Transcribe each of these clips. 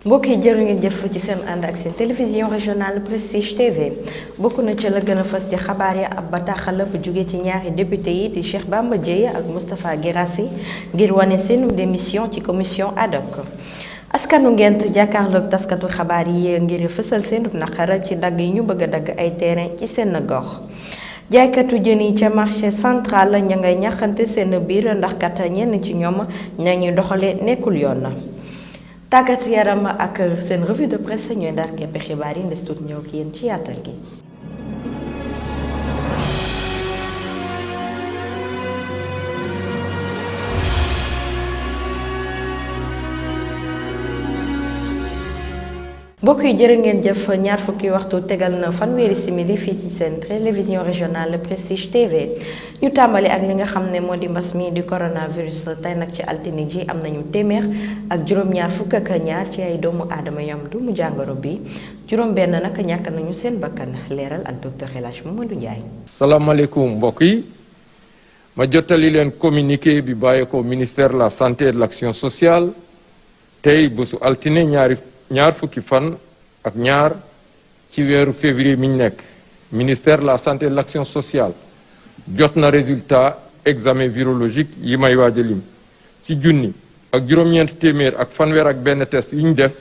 mbokk yi jërë ngeen jëf ci seen ànd ak seen télévision régionale Prestige TV bokk na ci la gën a fës ci xabaar yi ab bataaxal bu jóge ci ñaari député yi di Cheikh Bamba Dièye ak Moustapha Guirassy ngir wane seenu démission ci commission ad hoc. askanu Ngent jàkkaarloog taskatu xabaar yi ngir fësal seenu naqar ci dagg yi ñu bëgg a dagg ay terrain ci seen gox. jaaykatu jën yi ca marché central ña ngay ñaxante seen biir ndax kat ñenn ci ñoom nañuy doxale nekkul yoon. tàggat yaram ak seen revue de presse ñooy dar keppe xibaar yi ndes tuut ñëw ki yéen ci yaatal gi. mbokk yi jërë ngeen jëf ñaar fukki waxtu tegal na fanweeri simili fii ci seen télévision régionale Prestige TV ñu tàmbali ak li nga xam ne moo di mbas mi di coronavirus tey nag ci altine ji am nañu téeméer ak juróom-ñaar fukk ak ñaar ci ay doomu aadama yam doomu jàngoro bi juróom-benn nag ñàkk nañu seen bakkan leeral ak docteur El Hadj Mamadou Ndiaye. salaamaaleykum mbokk yi ma jottali leen communiqué bi bàyyi ko ministère de la santé et de l'action sociale tey bésu altine ñaar fukki fan ak ñaar ci weeru février mi ñu nekk ministère de la santé et de l'action sociale jot na résultat examen virologique yi may waaj a lim ci junni ak juróom-ñeent téeméer ak fanweer ak benn test yu ñu def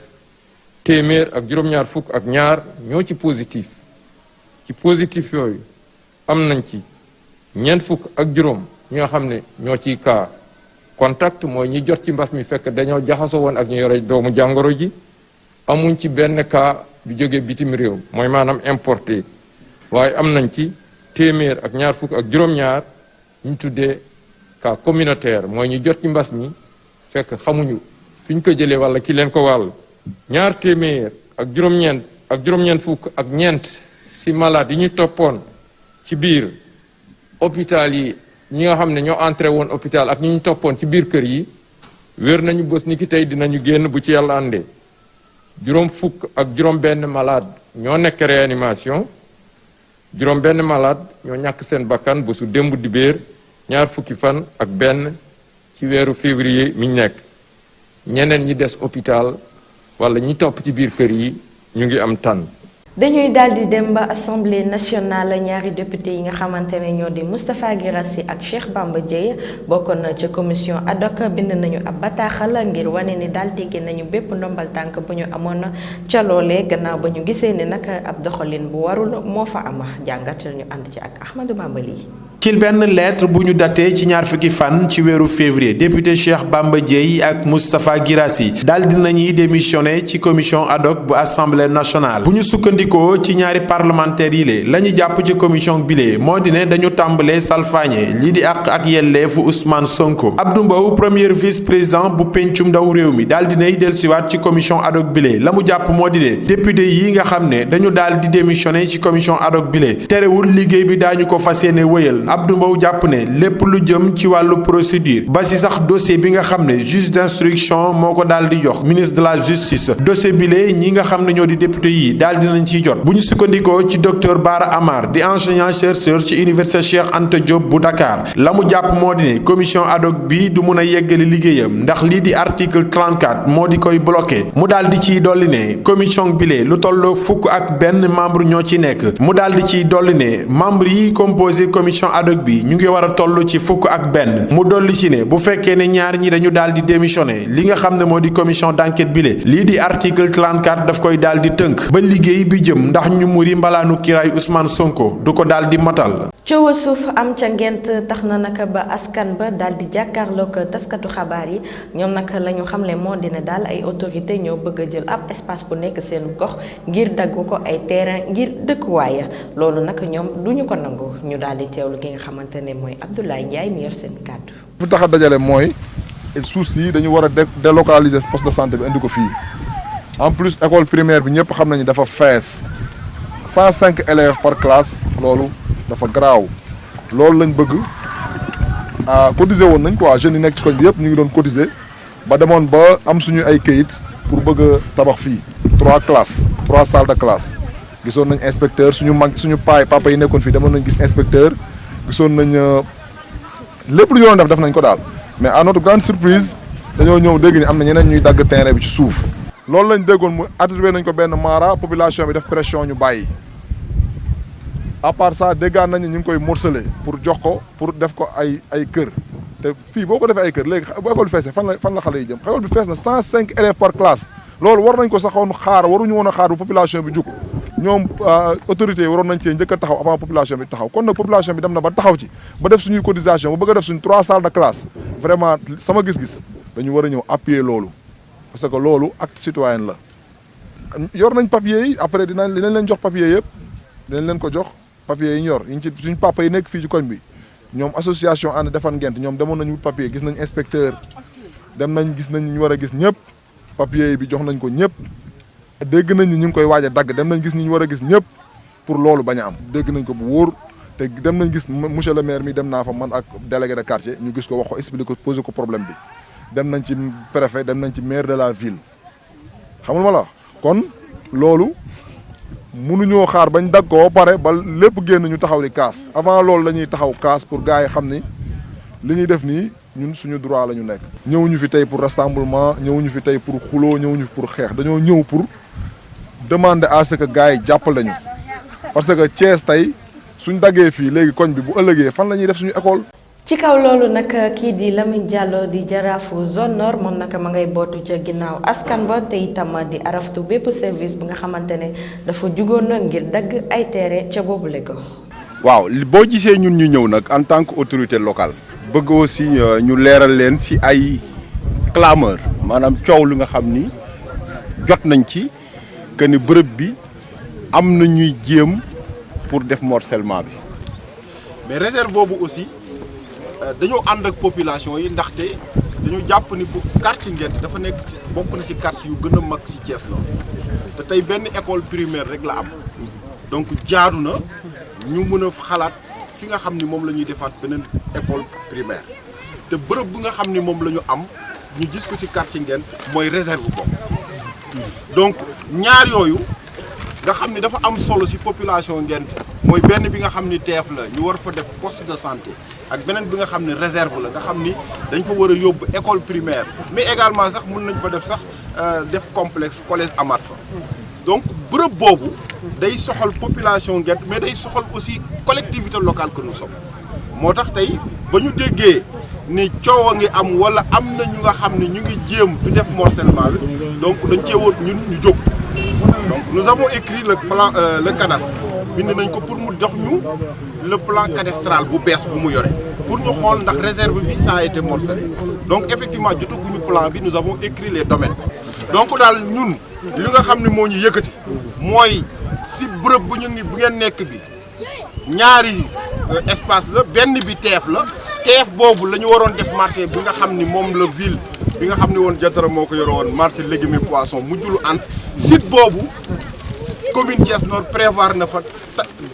téeméer ak juróom-ñaar fukk ak ñaar ñoo ci positif yooyu am nañ ci ñeent fukk ak juróom ñi nga xam ne ñoo ciy cas contact mooy ñi jot ci mbas mi fekk dañoo jaxasoo woon ak ñu yore doomu jàngoro ji amuñ ci benn cas bu jógee bitim réew mooy maanaam importé waaye am nañ ci téeméer ak ñaar fukk ak juróom-ñaar ñu tuddee cas communautaire mooy ñu jot ci mbas mi fekk xamuñu fi ñu ko jëlee walla ki leen ko wàll ñaar téeméer ak juróom-ñeent fukk ak ñeent si malade yi ñu toppoon ci biir hôpital yi ñi nga xam ne ñoo entré woon hôpital ak ñi ñu toppoon ci biir kër yi wér nañu bés ni ki tey dinañu génn bu ci yàlla àndee juróom fukk ak juróom benn malade ñoo nekk réanimation juróom benn malade ñoo ñàkk seen bakkan bésu démb dibéer ñaar fukki fan ak benn ci weeru février mi ñu nekk ñeneen ñi des hôpital wala ñi topp ci biir kër yi ñu ngi am tànn. dañuy daldi dem ba assemblée nationale ñaari député yi nga xamante ne ñoo di Moustapha Guirassy ak Cheikh Bamba Dièye bokkoon na ca commission ad hoc bind nañu ab bataaxal ngir wane ni daal teggi nañu bépp ndombal tànk bu ñu amoon ca loolee gannaaw ba ñu gisee ni nag ab doxalin bu warul moo fa am jàngat ñu ànd ci ak Ahmadou Bamba lii ci benn lettre bu ñu daté ci ñaar fukki fan ci weeru février député Cheikh Bamba Dièye ak Moustapha Guirassy daal dinañuy démissionné ci commission ad hoc bu assemblée nationale bu ñu sukkandikoo ci ñaari parlementaires yi la ñu jàpp ci commission bile moo di ne dañu tàmbalee salfaañe lii di àq ak yelleefu Ousmane Sonko Abdou Mbow premier vice-président bu pencum ndaw réew mi daal dinay dellusiwaat ci commission ad hoc bile la mu jàpp moo di ne député yi nga xam ne dañu daal di démissionné ci commission ad hoc bile terewul liggéey bi daañu ko fas yéene wëyal Abdou Mbow jàpp ne lépp lu jëm ci wàllu procédure ba si sax dossier bi nga xam ne juge d'instruction moo ko daal di jox ministre de la justice dossier bile ñi nga xam ne ñoo di député yi daal dinañ ciy jot bu ñu sukkandikoo ci docteur Bara Amar di enseignant chercheur ci université Cheikh Anta Diop bu Dakar la mu jàpp moo di ne commission ad hoc bi du mun a yeggali liggéeyam ndax lii di article 34 moo di koy bloqué mu daal di ciy dolli ne commission bile lu tolloo fukk ak benn membre ñoo ci nekk mu daal di ciy dolli ne membre yi composé commission ad hoc bi ñu ngi war a toll ci fukk ak benn mu dolli ci ne bu fekkee ne ñaar ñi dañu daal di démissionné li nga xam ne moo di commission d'enquête bile lii di article 34 daf koy daal di tënk ba liggéey bi jëm ndax ñu muri mbalaanu kiraay Ousmane Sonko du ko daal di matal. coowal suuf am ca Ngent tax na naka ba askan ba daal di jàkkaarloog taskatu xabaar yi ñoom naka la ñu xamle moo dina daal ay autorité ñoo bëgg a jël ab espace bu nekk seen gox ngir dagg ko ay terrain ngir dëkkuwaaya loolu nag ñoom duñu ko nangu ñu daal di teewlu ki nga xamante ne mooy Abdoulaye Ndiaye mi yor seen kàddu. fu tax a dajale mooy suuf si dañu war a délocaliser poste de santé bi indi ko fii en plus école primaire bi ñëpp xam nañu dafa fees 105 élèves par classe loolu dafa garaaw loolu lañ bëgg cotiser woon nañ quoi jeunes yi nekk ci koñ bi yëpp ñu ngi doon cotiser ba demoon ba am suñu ay kayit pour bëgg a tabax fii 3 classes 3 salles de classe gisoon nañ inspecteur suñu papa yi nekkoon fii demoon nañ gis inspecteur gisoon nañ lépp lu ñu doon def nañ ko daal mais à notre grande surprise dañoo ñëw dégg ni am na ñeneen ñuy dagg terrain bi ci suuf loolu lañ déggoon mu attribué nañ ko benn mara population bi def pression ñu bàyyi à part ça déggaan nañ ñu ngi koy morcelé pour jox ko pour def ko ay kër te fii boo ko defee ay kër léegi bu école bi feesee fan la xale yi jëm école bi fees na 105 élèves par classe loolu war nañ ko saxoon xaar waruñu woon a xaar bu population bi jug ñoom autorités yi waroon nañ cee njëkk a taxaw avant population bi taxaw kon nag population bi dem na ba taxaw ci ba def suñuy cotisation ba bëgg a def suñu 3 salles de classe vraiment sama gis-gis dañu war a ñëw appuyer loolu parce que loolu acte citoyen la yor nañ papier yi après dinañ leen jox papier yëpp dinañ leen ko jox papier yi ñu yor yi ci suñ papa yi nekk fii ci koñ bi ñoom association ànd defar ngent ñoom demoon nañu wut papier gis nañ inspecteur dem nañ gis nañ ñu war a gis ñëpp papier bi jox nañ ko ñëpp dégg nañ ni ñu ngi koy waaj a dagg dem nañ gis ñi ñu war a gis ñëpp pour loolu bañ a am dégg nañ ko bu wóor te dem nañ gis monsieur le maire mi dem naa fa man ak délégué de quartier ñu gis ko wax ko expliqué ko posé ko problème bi dem nañ ci préfet dem nañ ci maire de la ville xam nga ma la kon loolu mënuñoo xaar bañ dagg ko ba pare ba lépp génn ñu taxaw di kaas avant loolu la ñuy taxaw kaas pour gars yi xam ni li ñuy def nii ñun suñu droit la ñu nekk. ñëwuñu fi tey pour rassemblement ñëwuñu fi tey pour xuloo ñëwuñu fi pour xeex dañoo ñëw pour demander à ce que gars yi jàppale ñu parce que Thiès tey suñ daggee fii léegi koñ bi bu ëllëgee fan la ñuy def suñu école. ci kaw loolu nag kii di Lamine Diallo di jaraafu zone nord moom nag ma ngay bootu ca ginnaaw askan ba te itam di araftu bépp service bu nga xamante ne dafa jugoon na ngir dagg ay terrain ca boobule gox. waaw boo gisee ñun ñu ñëw nag en tant que autorité locale bëgg aussi ñu leeral leen ci ay clameur maanaam coow lu nga xam ni jot nañ ci que ni bërëb bi am na ñuy jéem pour def morcellement bi mais réserve boobu aussi dañoo ànd ak population yi ndaxte dañu jàpp ni bu quartier Nguent dafa nekk ci bokk na ci quartier yu gën a mag ci Thiès la te tey benn école primaire rek la am donc jaadu na ñu mën a xalaat fi nga xam ni moom la ñuy defaat beneen école primaire te bërëb bu nga xam ni moom la ñu am ñu gis ko ci quartier Nguent mooy réserve boobu donc ñaar yooyu nga xam ni dafa am solo ci population Nguent mooy benn bi nga xam ni teef la ñu war fa def poste de santé ak beneen bi nga xam ni réserve la nga xam ni dañ fa war a yóbbu école primaire mais également sax mën nañ fa def sax def complexe collège amaat fa donc bërëb boobu day soxal population Nguent mais day soxal aussi collectivité locale que nous sommes moo tax tey ba ñu déggee ni coow a ngi am wala am na ñu nga xam ne ñu ngi jéem du def morcellement bi donc dañ cee woon ñun ñu jóg donc nous avons écrit le plan le cadastre bind nañ ko pour mu jox ñu le plan cadastral bu bees bu mu yore pour ñu xool ndax réserve bi ça a été morcelé donc effectivement jotaguñu plan bi nous avons écrit les domaines donc daal ñun li nga xam ne moo ñu yëkkati mooy si bërëb bu ñu ni bu ngeen nekk bi ñaari espace la benn bi teef la teef boobu la ñu waroon def marché bi nga xam ni moom la ville bi nga xam ne woon Jatara moo ko yore woon marché légumes et poissons mujjulu ant site boobu commune Thiès Nord prévoir na fa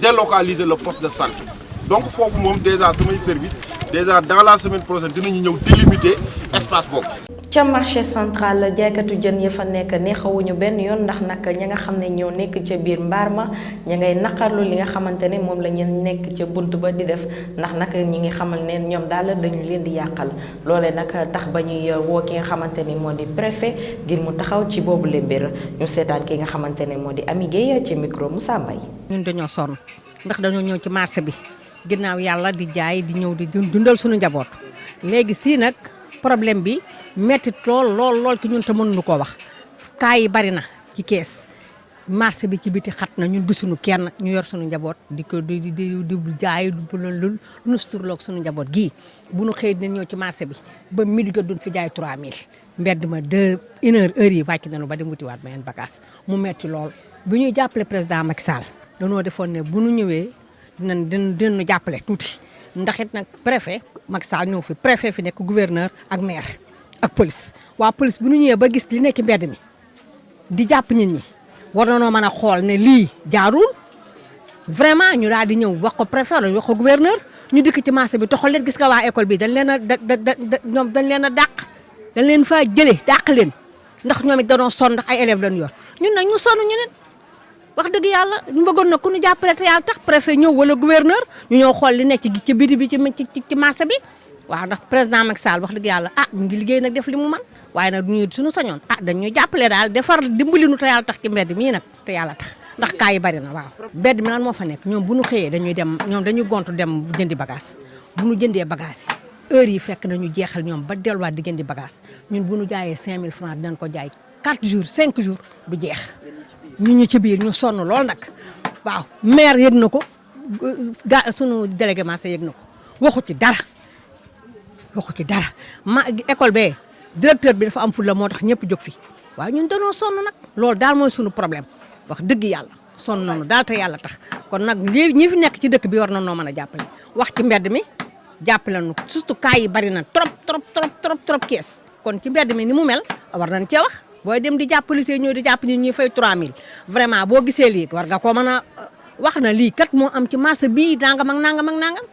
délocaliser le poste de santé donc foofu moom déjà samay service déjà dans la semaine prochaine dinañu ñëw délimiter espace boobu. ca marché central jaaykatu jën ya fa nekk neexawuñu benn yoon ndax nag ña nga xam ne ñoo nekk ca biir mbaar ma ña ngay naqarlu li nga xamante ne moom la ñu nekk ca bunt ba di def ndax nag ñi ngi xamal ne ñoom daal dañu leen di yàqal loole nag tax ba ñuy woo ki nga xamante ne moo di préfet ngir mu taxaw ci boobu le mbir ñu seetaan ki nga xamante ne moo di Ami Gueye ci micro Moussa Mbaye. ñun dañoo sonn ndax dañoo ñëw ci marché bi ginnaaw yàlla di jaay di ñëw di dundal suñu njaboot léegi si nag problème bi metti lool ci ñun te mënuñu koo wax kaa yi bari na ci kees marché bi ci biti xat na ñun gisuñu kenn ñu yor suñu njaboot di ko di jaay lu nu suturloog suñu njaboot gii bu nu xëy dinañ ñëw ci marché bi ba midi ga duñ fi jaay 3000 mbedd ma 1 heure yi wàcc nañu ba dem wutiwaat beneen bagage mu metti lool bu ñuy jàppale président Macky Sall dañoo defoon ne bu nu ñëwee dinañu jàppale tuuti ndax it nag préfet Macky Sall ñëw fi préfet fi nekk gouverneur ak maire ak police waa police bu ñu ñëwee ba gis li nekk ci mbedd mi di jàpp nit ñi war nañoo mën a xool ne lii jaarul vraiment ñu daal di ñëw wax ko préfet la wax ko gouverneur ñu dikk ci marché bi toxal leen gis nga waa école bi dañ leen a ñoom dañ leen a dàq dañ leen faa jëlee dàq leen ndax ñoom it danoo sonn ndax ay élèves lañ yor ñun nag ñu sonn ñu ne wax dëgg yàlla ñu bëggoon na ku ñu jàppale te yàlla tax préfet ñëw wala gouverneur ñu ñëw xool li nekk ci biti bi ci marché bi waaw ndax président Macky Sall wax dëgg yàlla mu ngi liggéey nag def li mu man waaye nag ñu suñu sañoon dañuy jàppale daal defar dimbali nu te yàlla tax ci mbedd mii nag te yàlla tax ndax kaa yi bari na waaw. mbedd mi lan moo fa nekk ñoom bu ñu xëyee dañuy dem ñoom dañuy gontu dem jëndi bagage bu ñu jëndee bagage yi heure yi fekk nañu jeexal ñoom ba delluwaat di jëndi bagage ñun bu ñu jaayee 5000 francs dinañ ko jaay 4 jours 5 jours du jeex ñu ci biir ñu sonn lool nag waaw maire yëg na ko sunu délégué marché yëg na ko waxu ci dara école bee directeur bi dafa am fulla moo tax ñëpp jóg fi waaye ñun dañoo sonn nag loolu daal mooy sunu problème wax dëgg yàlla sonn nañu daal te yàlla tax kon nag lii ñi fi nekk ci dëkk bi war na noo mën a jàppale wax ci mbedd mi jàppale nu surtout cas yi bari na trop kees kon ci mbedd mi ni mu mel war nañ cee wax booy dem di jàpp policier ñëw di jàpp ñuy fay 3000 vraiment boo gisee lii war nga ko mën a wax na lii kat moo am ci marché bii nangam ak nangam.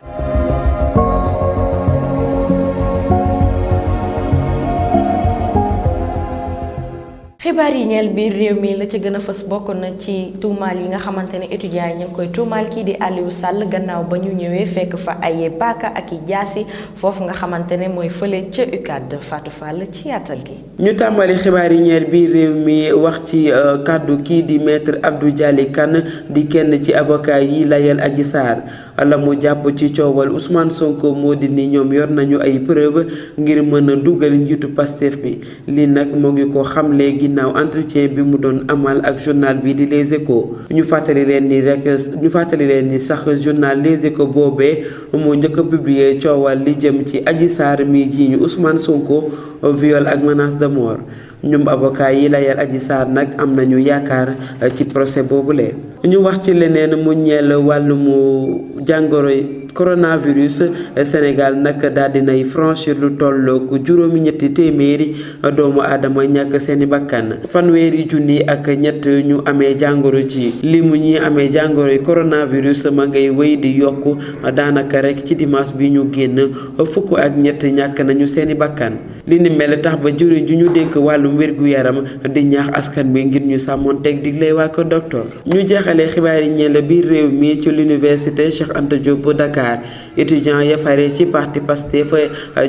xibaar yi ñeel biir réew mi la ci gën a fës bokk na ci tuumaal yi nga xamante ne étudiants yi ñu ngi koy tuumaal kii di Aliou Sall gannaaw ba ñu ñëwee fekk fa ay paaka ak i jaasi foofu nga xamante ne mooy fële ca UCAD Fatou Fall ci yaatal gi. ñu tàmbali xibaar yi ñeel biir réew mi wax ci kàddu kii di maître Abdou Dialy Kane di kenn ci avocat yi layal Adji Sarr la mu jàpp ci coowal Ousmane Sonko moo di ni ñoom yor nañu ay preuve ngir mën a dugal njiitu Pastef bi lii nag moo ngi ko xamle ginnaaw entretien bi mu doon amal ak journal bi di Les Échos ñu fàttali leen ni sax journal Les Échos boobee moo njëkk a publier coowal li jëm ci Adji Sarr mi jiiñu Ousmane Sonko viol ak menace de mort ñoom avocat yi layal Adji Sarr nag am nañu yaakaar ci procès boobule. ñu wax ci leneen mu ñeel wàllumu jàngoro coronavirus Sénégal nag daal dinay franchir lu tollook juróomi ñetti téeméeri doomu aadama ñàkk seeni bakkan fanweeri junni ak ñett ñu amee jàngoro ji limu ñi amee jàngoro coronavirus ma ngay wéy di yokku daanaka rek ci dimanche bi ñu génn fukk ak ñett ñàkk nañu seeni bakkan li ni mel tax ba jëriñ ju ñu dénk wàllum wér-gu-yaram di ñaax askan bi ngir ñu sàmmoon teg digle waa ko docteur ñu jeexalee xibaar yi ñeel biir réew mi ci l'université Cheikh Anta Diop bu Dakar étudiant ya fare ci parti Pastef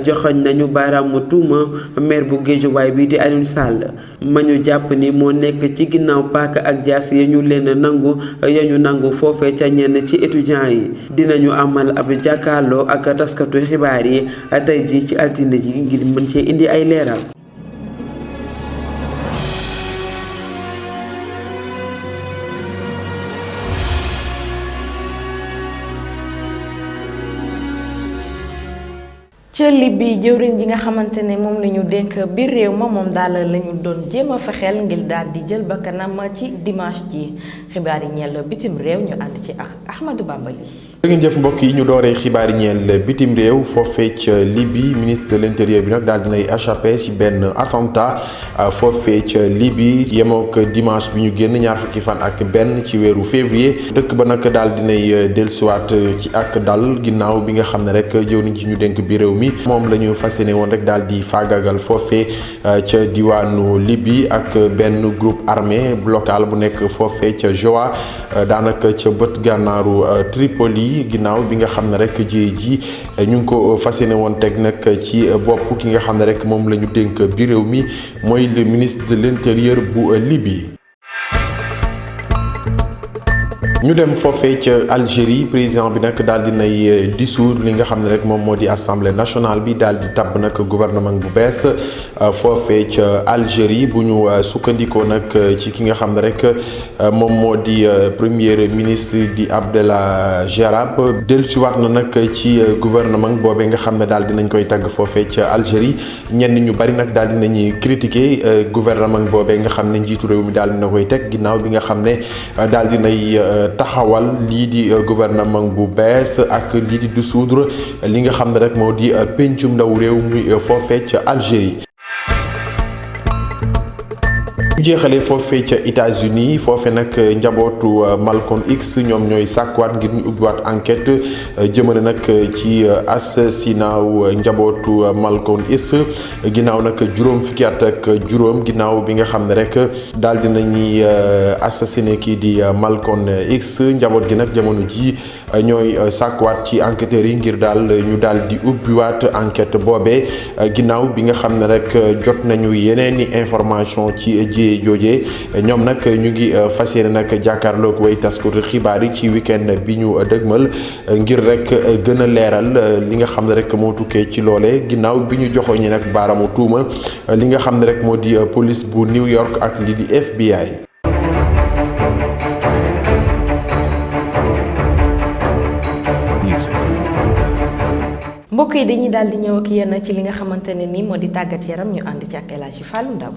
joxoñ nañu baaraamu tuuma maire bu Guédiawaye bi di Aliou Sall ma ñu jàpp ni moo nekk ci ginnaaw paaka ak jaas ya ñu nangu foofee ca ñenn ci étudiants yi dinañu amal ab jàkkaarloo ak taskatu xibaar yi tey ji ci altine ji ngir mën cee indi ay leeral. ca Libye jëwriñ ji nga xamante ne moom la ñu dénk biir réew ma moom daal la ñu doon jéem a fexeel ngir daal di jël bakkanam ci dimanche ji xibaar yi ñeel bitim réew ñu ànd ci ak Ahmadou Bambali. ngeen jëf mbokk yi ñu dooree xibaar yi ñeel bitim réew foofee ca Libye ministre de l'intérieur bi nag daal dinay échappé ci benn attentat foofee ca Libye yemook dimanche bi ñu génn ñaar fukki fan ak benn ci weeru février dëkk ba nag daal dinay dellusiwaat ci ak dal ginnaaw bi nga xam ne rek jëwriñ ci ñu dénk bi réew mi moom la ñu fas yéene woon rek daal di faagagal foofee ca diwaanu Libye ak benn groupe armé local bu nekk foofee ca Joa daanaka ca bët gànnaaru Tripoli ginnaaw bi nga xam ne rek ji ñu ngi ko fas yéene woon teg nag ci bopp ki nga xam ne rek moom la ñu dénk bi réew mi mooy le ministre de l'intérieur bu Libye. ñu dem foofee ca Algérie président bi nag daal di nay dissoudre li nga xam ne rek moom moo di assemblée nationale bi daal di tabb nag gouvernement bu bees foofee ca Algérie bu ñu sukkandikoo nag ci ki nga xam ne rek moom moo di premier ministre di Abdallah Gerab dellusiwaat na nag ci gouvernement boobee nga xam ne daal dinañ koy tagg foofee ca Algérie ñenn ñu bari nag daal dinañuy critiquer gouvernement boobee nga xam ne njiitu réew mi daal dina koy teg ginnaaw bi nga xam ne daal dinay taxawal lii di gouvernement bu bees ak lii di dissoudre li nga xam ne rek moo di pencum ndaw réew mi foofee ca Algérie. ñu jeexalee foofee ca États-Unis foofe nag njabootu Malcolm X ñoom ñooy sàkkuwaat ngir ñu ubbiwaat enquête jëmale nag ci assassinat wu njabootu Malcolm X ginnaaw nag juróom fukki at ak juróom ginnaaw bi nga xam ne rek daal di nañuy assassiné kii di Malcolm X njaboot gi nag jamono ji ñooy sàkkuwaat ci enquêteurs yi ngir daal ñu daal di ubbiwaat enquête boobee ginnaaw bi nga xam ne rek jot nañu yeneeni information ci jiyee joojee ñoom nag ñu ngi fas yéene nag jàkkaarloog way taskatu xibaar yi ci week-end bi ñu dëgmal ngir rek gën a leeral li nga xam ne rek moo tukkee ci loole ginnaaw bi ñu joxoon ñi nag baaramu tuuma li nga xam ne rek moo di police bu New York ak li di FBI. mbokk yi dañuy daal di ñëw ak yéen ci li nga xamante ne ni moo di tàggat yaram ñu ànd ci ak El Hadji Fallou Ndaw.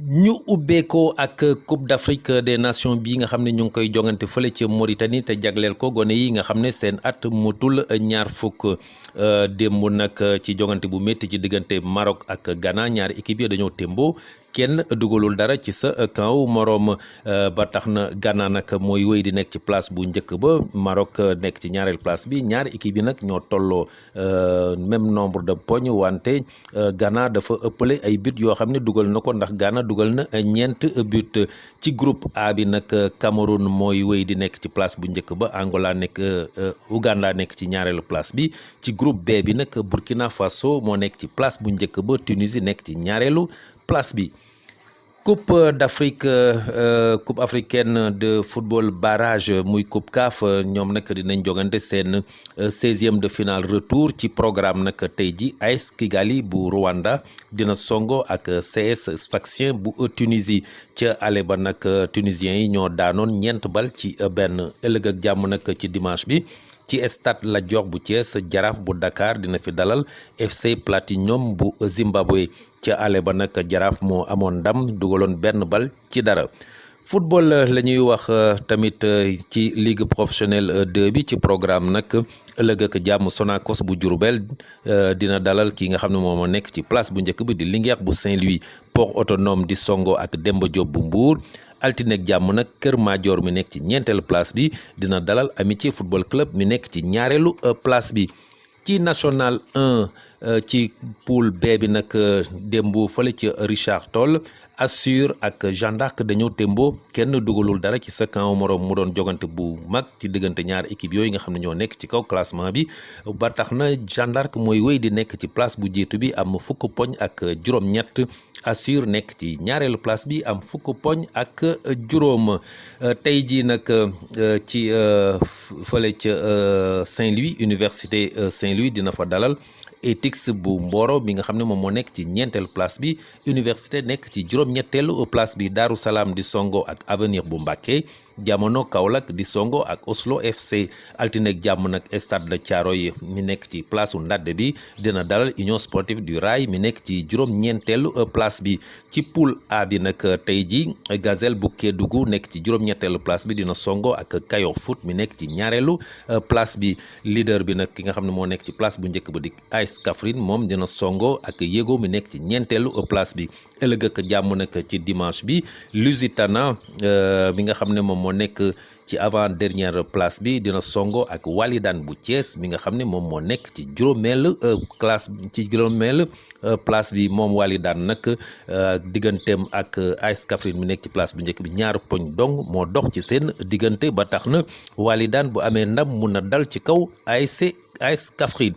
ñu ubbeekoo ak Coupe d'Afrique des Nations bi nga xam ne ñu ngi koy jongante fële ca Mauritanie te jagleel ko gone yi nga xam ne seen at mutul ñaar fukk démb nag ci jongante bu métti ci diggante Maroc ak Ghana ñaari équipe yi dañoo témboo kenn dugalul dara ci sa camp moroom ba tax na Ghana nag mooy wéy di nekk ci place bu njëkk ba Maroc nekk ci ñaareel place bi ñaari équipe yi nag ñoo tolloo même nombre de points wante Ghana dafa ëppale ay but yoo xam ne dugal na ko ndax Ghana dugal na ñeent but ci groupe A bi nag Cameroun mooy wéy di nekk ci place bu njëkk ba Angola nekk Ouganda nekk ci ñaareelu place bi ci groupe B bi nag Burkina Faso moo nekk ci place bu njëkk ba Tunisie nekk ci ñaareelu place bi. Coupe d'Afrique Coupe africaine de football barrage muy Coupe CAF ñoom nag dinañ jogante seen 16e de finale retour ci programme nag tey ji AS Kigali bu Rwanda dina songo ak CS Sfaxien bu Tunisie ca ale ba nag tunisiens yi ñoo daanoon 4 bal ci benn ëllëg ak jàmm nag ci dimanche bi ci stade Lat Dior bu Thiès Jaraaf bu Dakar dina fi dalal FC Platinum bu Zimbabwe ca ale ba nag Jaraaf moo amoon ndam dugaloon benn bal ci dara. football la ñuy wax tamit ci ligue professionnelle 2 bi ci programme nag ëllëg ak jàmm Sonacos bu Diourbel dina dalal ki nga xam ne moom moo nekk ci place bu njëkk bi di Linguère bu Saint-Louis Port Autonome di songo ak Demba Diop bu Mbour. altine ak jàmm nag Kër Madior mi nekk ci ñeenteelu place bi dina dalal Amitié football club mi nekk ci ñaareelu place bi ci national 1 ci poule B bi nag démb fële ci Richard Toll Assur ak Jeanne d'Arc dañoo témboo kenn dugalul dara ci sa camp moroom mu doon jogante bu mag ci diggante ñaari équipe yooyu nga xam ne ñoo nekk ci kaw classement bi ba tax na Jeanne d'Arc mooy wéy di nekk ci place bu jiitu bi am fukk poñ ak juróom-ñett Assur nekk ci ñaareelu place bi am fukk poñ ak juróom tey jii nag ci fële ca Saint-Louis université Saint-Louis dina fa dalal ETICS bu Mboro bi nga xam ne moom moo nekk ci ñeenteelu place bi université nekk ci juróom-ñetteelu place bi Daaru Salaam di songo ak Avenir bu Mbacké Jamono Kaolack di songo ak Oslo FC altine ak jàmm nag stade de Thiaroye mi nekk ci place u Ndadde bi dina dalal Union Sportive du Rail mi nekk ci juróom-ñeenteelu place bi ci poule A bi nag tey ji Gazelle bu Kédougou nekk ci juróom-ñetteelu place bi dina songo ak Kayor Foot mi nekk ci ñaareelu place bi leader bi nag ki nga xam ne moo nekk ci place bu njëkk ba di AS Kaffrine moom dina songo ak Yego mi nekk ci ñeenteelu place bi ëllëg ak jàmm nag ci dimanche bi Lusitana bi nga xam ne moom moo nekk ci avant dernière place bi dina songo ak Walidane bu Thiès mi nga xam ne moom moo nekk ci juróomeelu place bi moom Walidane nag digganteem ak AS Kaffrine mi nekk ci place bu njëkk bi ñaar poñ dong moo dox ci seen diggante ba tax na Walidane bu amee ndam mun na dal ci kaw AS Kaffrine.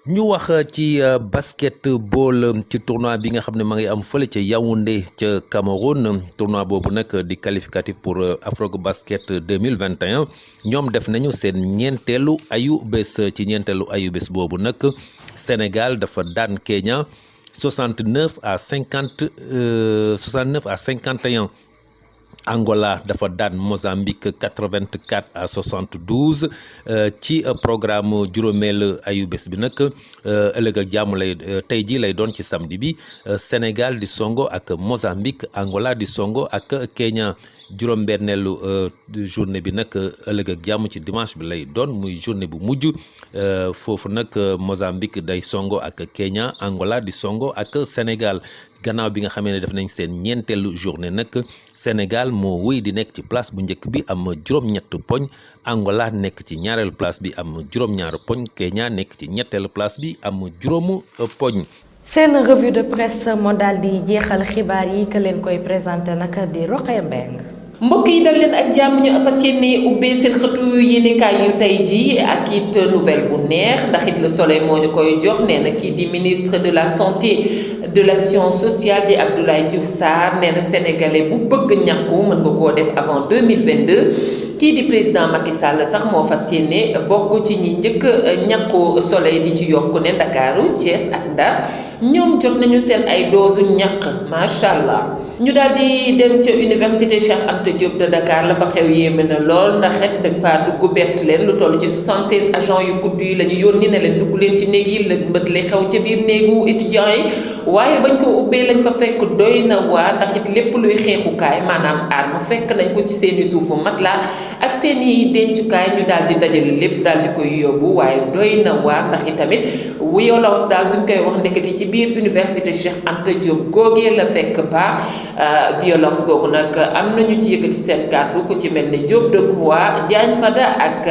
ñu wax ci basketball ci tournoi bi nga xam ne ma ngi am fële ca Yaoundé ca Cameroun tournoi boobu nag di qualificatif pour Afrobasket 2021 ñoom def nañu seen ñeenteelu ayu bés ci ñeenteelu ayu bés boobu nag Sénégal dafa daan Kenya 69 à 51. Angola dafa daan Mozambique 84 à 72 ci programme juróomeel ayubés bi nag ëllëg ak jàmm lay tey ji lay doon ci samedi bi Sénégal di songo ak Mozambique Angola di songo ak Kenya juróom-benneelu journée bi nag ëllëg ak jàmm ci dimanche bi lay doon muy journée bu mujj foofu nag Mozambique day songo ak Kenya Angola di songo ak Sénégal gannaaw bi nga xamee ne def nañ seen ñeenteelu journée nag Sénégal moo wéy di nekk ci place bu njëkk bi am juróom-ñett poñ Angola nekk ci ñaareelu place bi am juróom-ñaar poñ Kenya nekk ci ñetteelu place bi am juróomu poñ. seen revue de presse moo daal di jeexal xibaar yi ka leen koy présenté nag di Roqaya Mbeng. mbokk yi dal leen ak jàmm ñu fas yéene ubbee seen xëtu yéenekaay yu tey ji ak it nouvelle bu neex ndax it Le Soleil moo ñu koy jox nee na kii di ministre de la santé de l'action sociale di Abdoulaye Diouf Sarr nee na sénégalais bu bëgg ñàkku mën nga koo def avant 2022 kii di président Macky Sall sax moo fas yéene bokk ci ñi njëkk ñàkku Soleil di ci yokk ne Ndakaaru Thiès ak Ndar ñoom jot nañu seen ay doosu ñàkk macha allah. ñu daal di dem ca université Cheikh Anta Diop de Dakar la fa xew yéeme na lool ndax it dañ faa dugg bett leen lu toll ci 76 agents yu kudd yi la ñu yónni ne leen dugg leen ci néeg yi la mbët li xew ca biir néegu étudiants yi waaye bañ ko ubbee lañ fa fekk doy na waar ndax it lépp luy xeexukaay maanaam arme fekk nañ ko ci seeni suufu matelas ak seeni dencukaay ñu daal di dajale lépp daal di koy yóbbu waaye doy na waar ndax it tamit violence daal buñ koy wax ndeketi ci biir université Cheikh Anta Diop googee la fekk baax violence googu nag am nañu ci yëkkati seen kàddu ku ci mel ne Diop Decroix Diagne Fada ak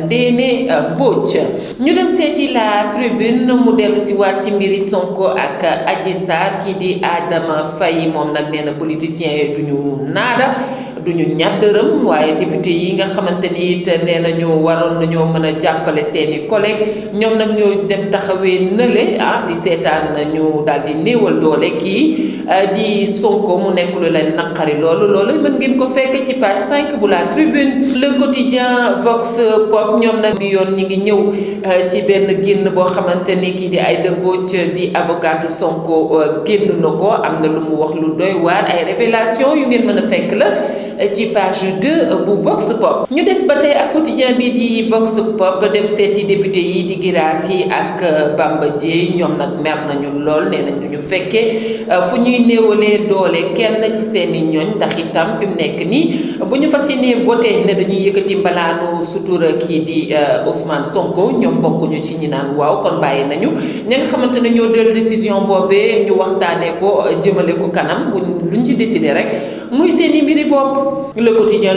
Ndéné Mbodj ñu dem seeti la tribune mu dellu si waat ci mbiri Sonko ak Adji Sarr kii di Adama Faye moom nag nee na politiciens yi duñu naada duñu ñaar dërëm waaye député yi nga xamante ni it nee nañu waroon nañoo mën a jàppale seeni collègues ñoom nag ñoo dem taxawee nële di seetaan ñu daal di néewal doole kii di Sonko mu nekk lu leen naqari loolu mën ngeen ko fekk ci page 5 bu la tribune. Le quotidien Vox Pop ñoom nag bi yoon ñi ngi ñëw ci benn génn boo xamante ni kii di Aïda Mbodj di avocatu Sonko génn na ko am na lu mu wax lu doy waar ay révélation yu ngeen mën a fekk la ci page 2 bu Vox Pop. ñu des ba tey ak quotidien bi di Vox Pop dem seeti député yi di Guirassy ak Bamba Dièye ñoom nag mer nañu lool nee nañ duñu fekkee fu ñuy néewalee doole kenn ci seeni ñoñ ndax itam fi mu nekk nii bu ñu fas yéenee voté ne dañuy yëkkati mbalaanu sutura kii di Ousmane Sonko ñoom bokkuñu ci ñi naan waaw kon bàyyi nañu ñi nga xamante ne ñoo del décision boobee ñu waxtaanee ko jëmale ko kanam luñ ci décidé rek muy seeni mbiri bopp. Le quotidien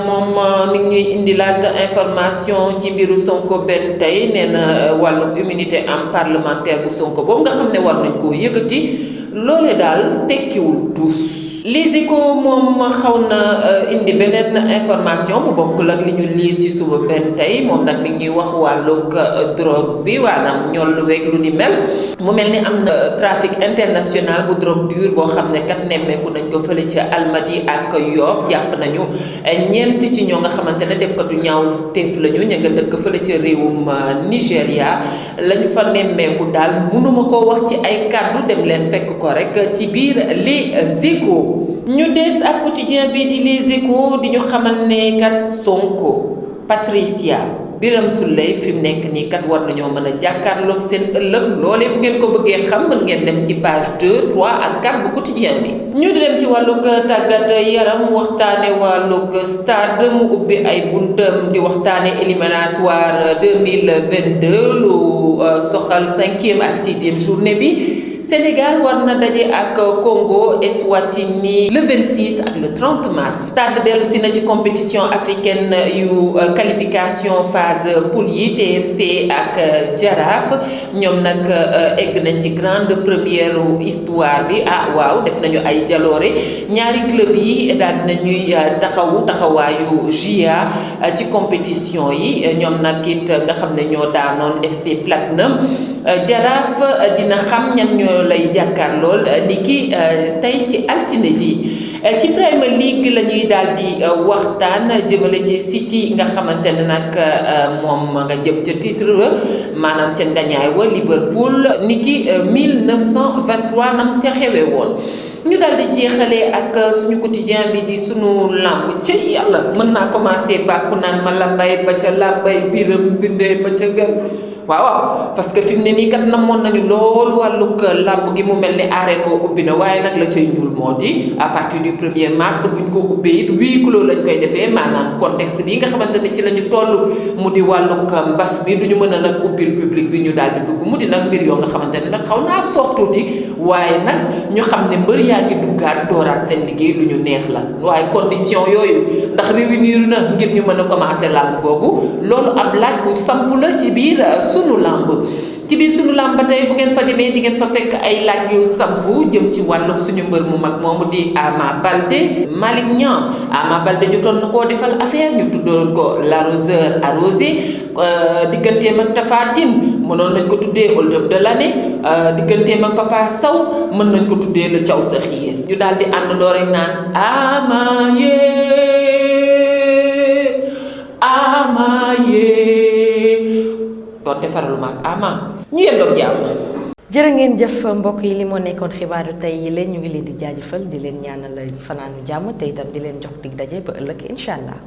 moom mi ngi ñuy indilaat information ci mbiru Sonko benn tey nee na wàllu immunité am parlementaire bu Sonko boobu nga xam ne war nañ koo yëkkati loole daal tekkiwul tous. Les Échos moom xaw na indi beneen information bu bokkul ak li ñu liir ci suba benn tey moom nag mi ngi wax wàllug drogue bi waanaam ñollu weeg lu ni mel mu mel ni am na trafic international bu drogue dure boo xam ne kat nemmeeku nañ ko fële ca Almadi ak Yoff jàpp nañu ñeent ci ñoo nga xamante ne defkatu ñaaw teef lañu ña nga dëkk fële ca réewum Nigéria lañu fa nemmeeku daal mënuma koo wax ci ay kàddu dem leen fekk ko rek ci biir Les Échos. ñu des ak quotidien bi di Les Échos di ñu xamal ne kat Sonko Patricia Birame Souleye fi mu nekk nii kat war nañoo mën a jàkkaarloog seen ëllëg loolee bu ngeen ko bëggee xam mën ngeen dem ci page 2 3 ak 4 bu quotidien bi. ñu di dem ci wàllug tàggat yaram waxtaane wàllug stade mu ubbi ay buntam di waxtaane éliminatoire 2022 lu soxal 5e ak 6e journée bi. Sénégal war na daje ak Congo Eswatini le 26 ak le 30 mars. Stade dellu si na ci compétition africaine yu qualification phase poule yi TFC ak Jaraaf ñoom nag egg nañ ci grande première histoire bi waaw def nañu ay jaloore ñaari club yi daal dinañuy taxawaayu JA ci compétition yi ñoom nag it nga xam ne ñoo daanoon FC Platinum Jaraaf dina xam ñan ñoo lay jàkkaar lool ni ki tey ci altine ji ci Premier League la ñuy daal di waxtaan jëmale ci City nga xamante ne nag moom nga jëm ca titre maanaam ca ngañaay wa Liverpool ni ki 1923 nam ca xewe woon ñu daal di jeexalee ak suñu quotidien bi di sunu lamb ci yàlla mën naa commencé bàkku naan ma lambay ba ca lambay biram bindee ba ca gën waaw parce que fi mu ne nii kat namoon nañu loolu wàllug làmb gi mu mel ni arène moo ubbi na waaye nag la cay ñuul moo di à partir du 1er mars buñ ko ubbee it huis clos lañ koy defee maanaam contexte bi nga xamante ne ci la ñu toll mu di wàllug mbas mi du ñu mën a nag ubbil public bi ñu daal di dugg mu di nag mbir yoo nga xamante ne nag xaw naa soof tuuti waaye nag ñu xam ne mbër yaa ngi duggaat dooraat seen liggéey lu ñu neex la waaye condition yooyu ndax réunir na ngir ñu mën a commencer làmb googu loolu ab laaj bu samp la ci biir sunu làmb ci biir sunu làmb ba tey bu ngeen fa demee di ngeen fa fekk ay laaj yu sampu jëm ci wàllug suñu mbër mu mag moomu di Ama Baldé Malick Niang Ama Baldé jotoon na koo defal affaire ñu tuddoon ko l'arroseur arrosé digganteem ak Tapha Tine mënoon nañ ko tuddee hold up de l'année digganteem ak Papa Sow mën nañ ko tuddee le caw sa xiir ñu daal di àndandoo rek naan Ama yee doonte faraluma ak Ama ñu yendoog jàmm. jërë ngeen jëf mbokk yi li moo nekkoon xibaaru tey yi leen ñu ngi leen di jaajëfal di leen ñaanal fanaanu jàmm te itam di leen jox dig daje ba ëllëg incha allah.